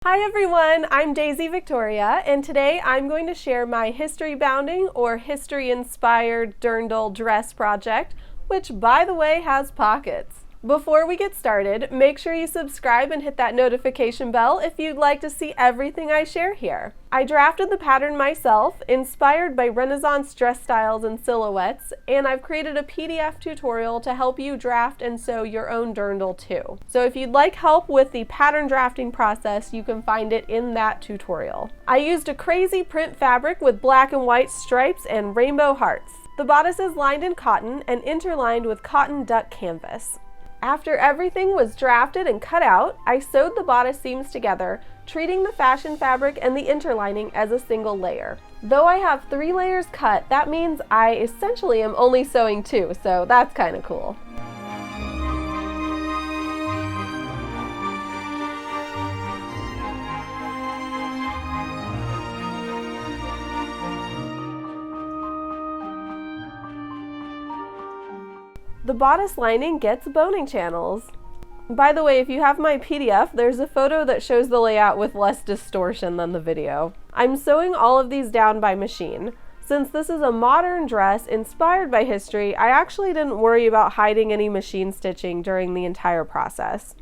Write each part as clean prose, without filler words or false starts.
Hi everyone, I'm Daisy Victoria, and today I'm going to share my history bounding or history-inspired dirndl dress project, which by the way has pockets. Before we get started, make sure you subscribe and hit that notification bell if you'd like to see everything I share here. I drafted the pattern myself, inspired by Renaissance dress styles and silhouettes, and I've created a PDF tutorial to help you draft and sew your own dirndl too. So if you'd like help with the pattern drafting process, you can find it in that tutorial. I used a crazy print fabric with black and white stripes and rainbow hearts. The bodice is lined in cotton and interlined with cotton duck canvas. After everything was drafted and cut out, I sewed the bodice seams together, treating the fashion fabric and the interlining as a single layer. Though I have 3 layers cut, that means I essentially am only sewing 2, so that's kind of cool. The bodice lining gets boning channels. By the way, if you have my PDF, there's a photo that shows the layout with less distortion than the video. I'm sewing all of these down by machine. Since this is a modern dress inspired by history, I actually didn't worry about hiding any machine stitching during the entire process.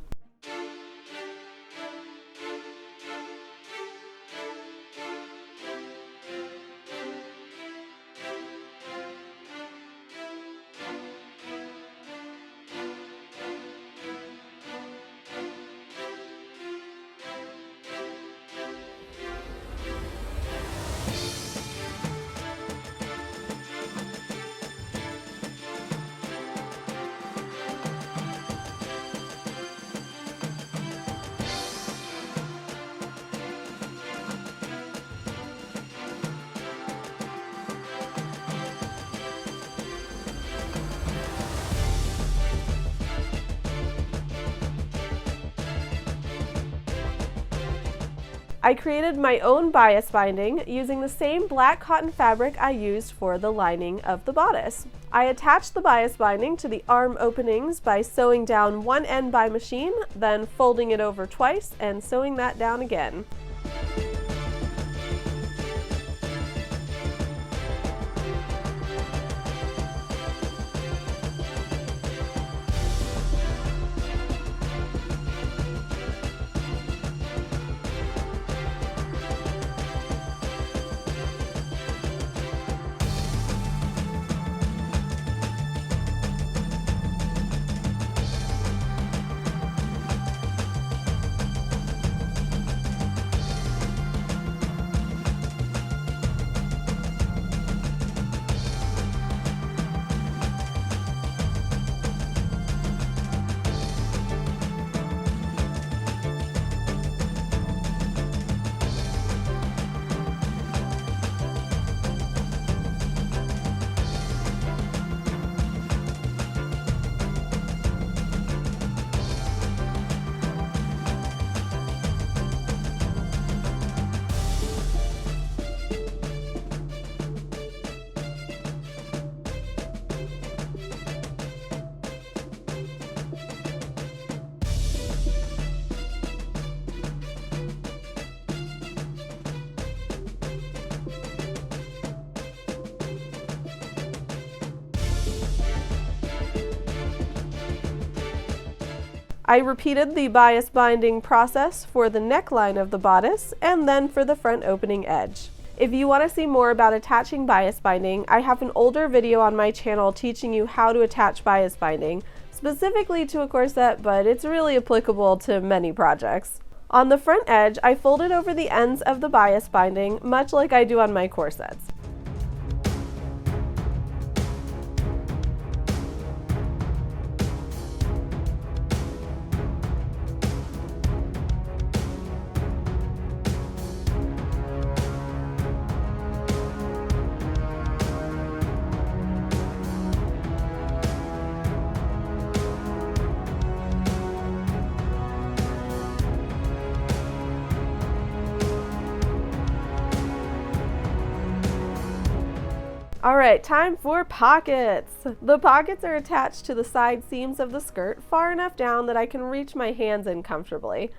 I created my own bias binding using the same black cotton fabric I used for the lining of the bodice. I attached the bias binding to the arm openings by sewing down one end by machine, then folding it over twice and sewing that down again. I repeated the bias binding process for the neckline of the bodice and then for the front opening edge. If you want to see more about attaching bias binding, I have an older video on my channel teaching you how to attach bias binding, specifically to a corset, but it's really applicable to many projects. On the front edge, I folded over the ends of the bias binding, much like I do on my corsets. Alright, time for pockets! The pockets are attached to the side seams of the skirt far enough down that I can reach my hands in comfortably.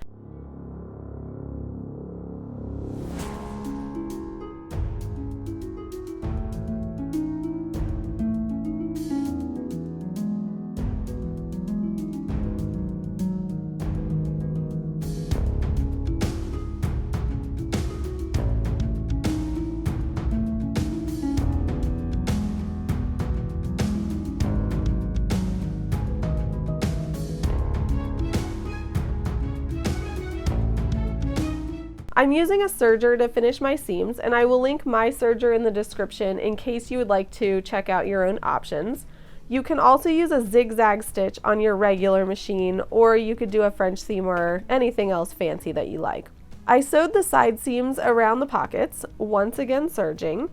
I'm using a serger to finish my seams, and I will link my serger in the description in case you would like to check out your own options. You can also use a zigzag stitch on your regular machine, or you could do a French seam or anything else fancy that you like. I sewed the side seams around the pockets, once again serging.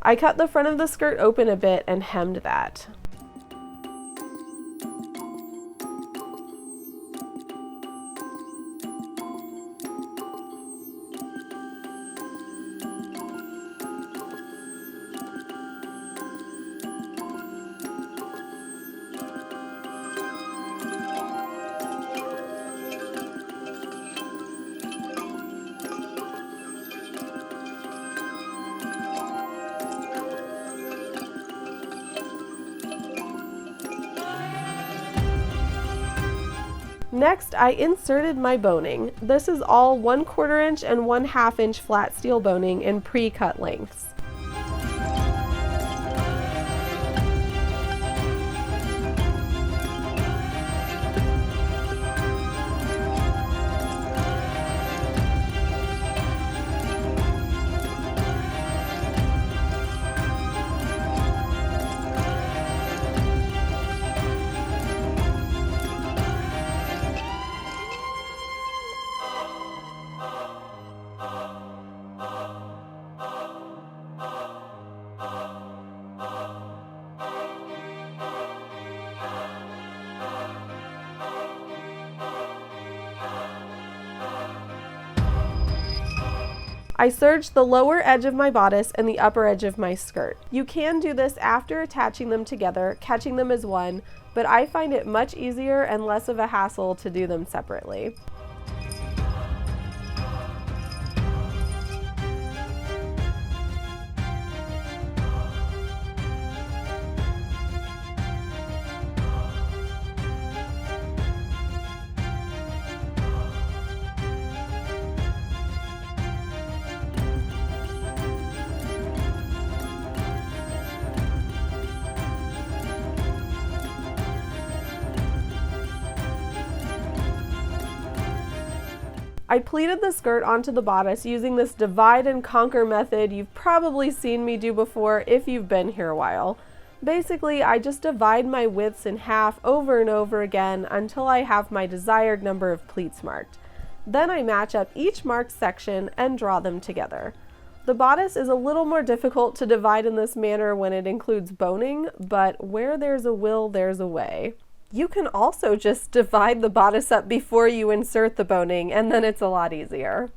I cut the front of the skirt open a bit and hemmed that. Next, I inserted my boning. This is all 1/4 inch and 1/2 inch flat steel boning in pre-cut lengths. I serged the lower edge of my bodice and the upper edge of my skirt. You can do this after attaching them together, catching them as one, but I find it much easier and less of a hassle to do them separately. I pleated the skirt onto the bodice using this divide and conquer method you've probably seen me do before if you've been here a while. Basically, I just divide my widths in half over and over again until I have my desired number of pleats marked. Then I match up each marked section and draw them together. The bodice is a little more difficult to divide in this manner when it includes boning, but where there's a will, there's a way. You can also just divide the bodice up before you insert the boning, and then it's a lot easier.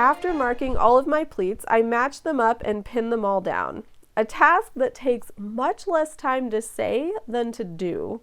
After marking all of my pleats, I matched them up and pinned them all down. A task that takes much less time to say than to do.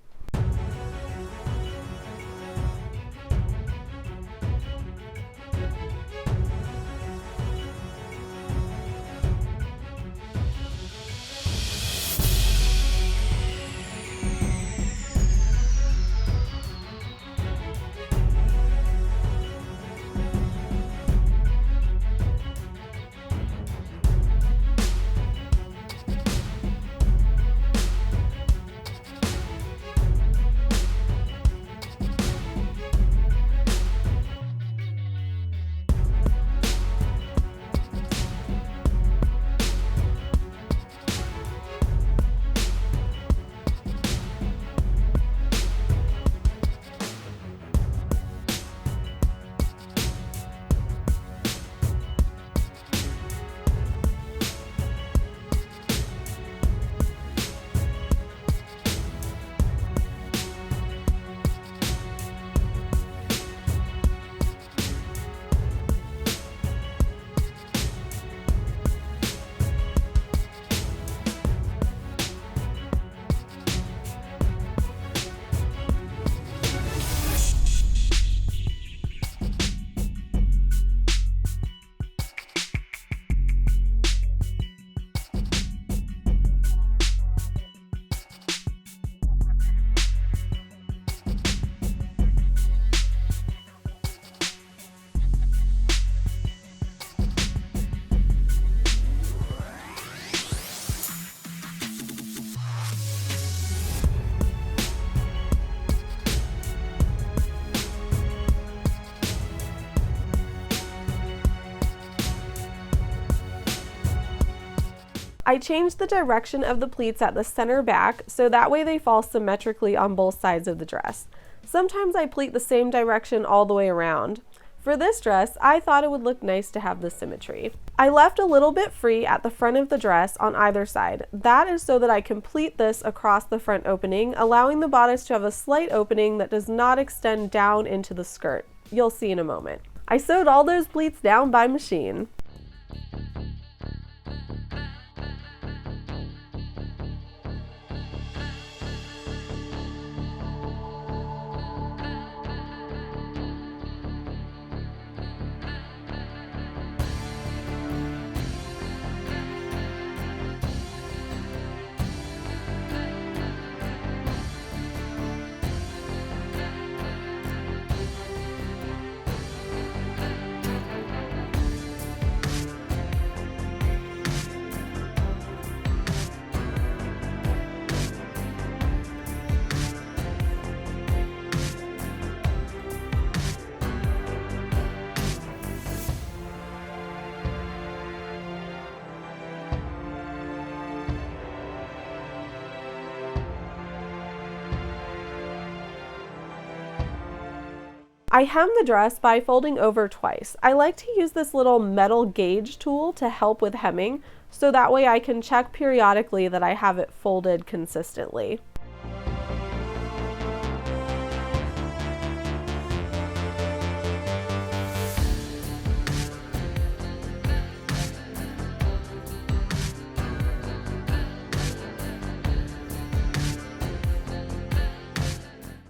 I changed the direction of the pleats at the center back so that way they fall symmetrically on both sides of the dress. Sometimes I pleat the same direction all the way around. For this dress, I thought it would look nice to have the symmetry. I left a little bit free at the front of the dress on either side. That is so that I can pleat this across the front opening, allowing the bodice to have a slight opening that does not extend down into the skirt. You'll see in a moment. I sewed all those pleats down by machine. I hem the dress by folding over twice. I like to use this little metal gauge tool to help with hemming, so that way I can check periodically that I have it folded consistently.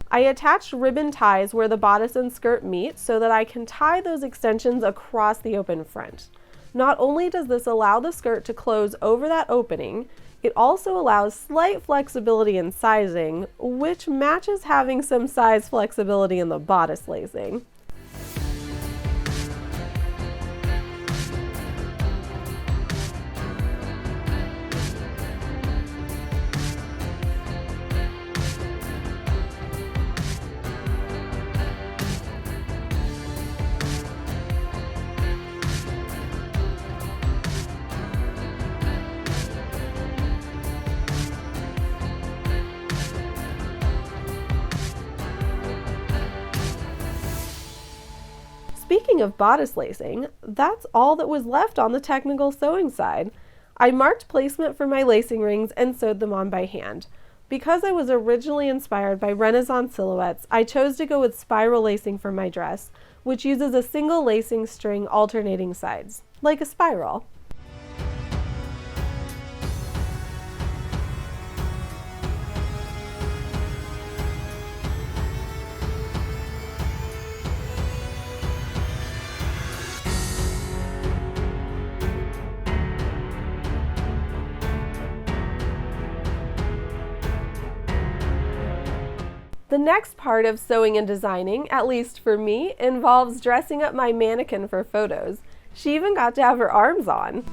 I attached ribbon ties where the bodice and skirt meet so that I can tie those extensions across the open front. Not only does this allow the skirt to close over that opening, it also allows slight flexibility in sizing, which matches having some size flexibility in the bodice lacing. Speaking of bodice lacing, that's all that was left on the technical sewing side. I marked placement for my lacing rings and sewed them on by hand. Because I was originally inspired by Renaissance silhouettes, I chose to go with spiral lacing for my dress, which uses a single lacing string alternating sides, like a spiral. The next part of sewing and designing, at least for me, involves dressing up my mannequin for photos. She even got to have her arms on.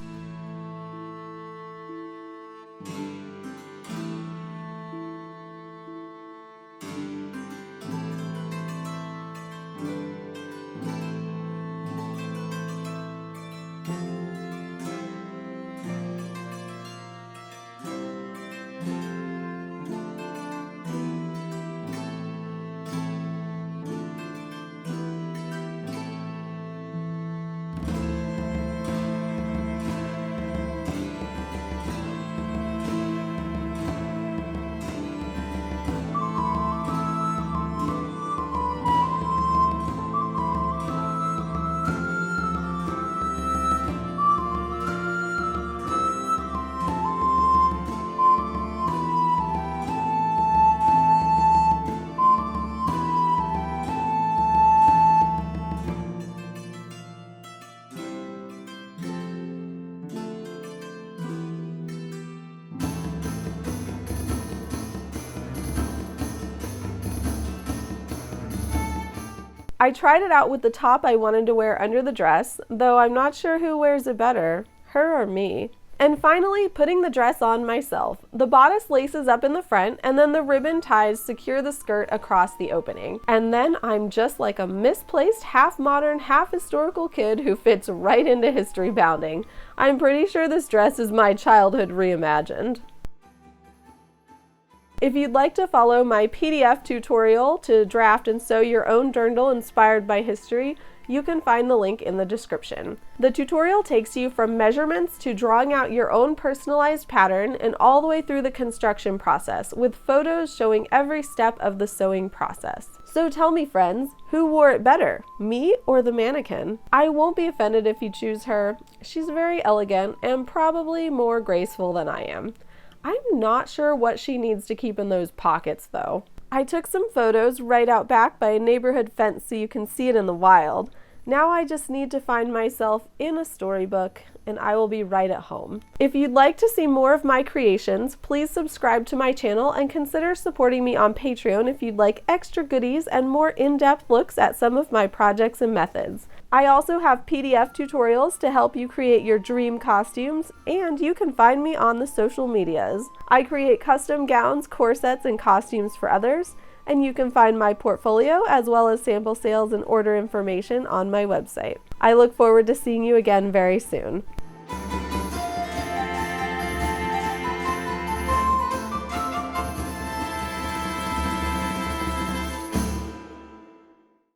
I tried it out with the top I wanted to wear under the dress, though I'm not sure who wears it better, her or me. And finally, putting the dress on myself. The bodice laces up in the front, and then the ribbon ties secure the skirt across the opening. And then I'm just like a misplaced, half-modern, half-historical kid who fits right into history bounding. I'm pretty sure this dress is my childhood reimagined. If you'd like to follow my PDF tutorial to draft and sew your own dirndl inspired by history, you can find the link in the description. The tutorial takes you from measurements to drawing out your own personalized pattern and all the way through the construction process, with photos showing every step of the sewing process. So tell me, friends, who wore it better, me or the mannequin? I won't be offended if you choose her. She's very elegant and probably more graceful than I am. I'm not sure what she needs to keep in those pockets, though. I took some photos right out back by a neighborhood fence so you can see it in the wild. Now I just need to find myself in a storybook, and I will be right at home. If you'd like to see more of my creations, please subscribe to my channel and consider supporting me on Patreon if you'd like extra goodies and more in-depth looks at some of my projects and methods. I also have PDF tutorials to help you create your dream costumes, and you can find me on the social medias. I create custom gowns, corsets, and costumes for others, and you can find my portfolio as well as sample sales and order information on my website. I look forward to seeing you again very soon.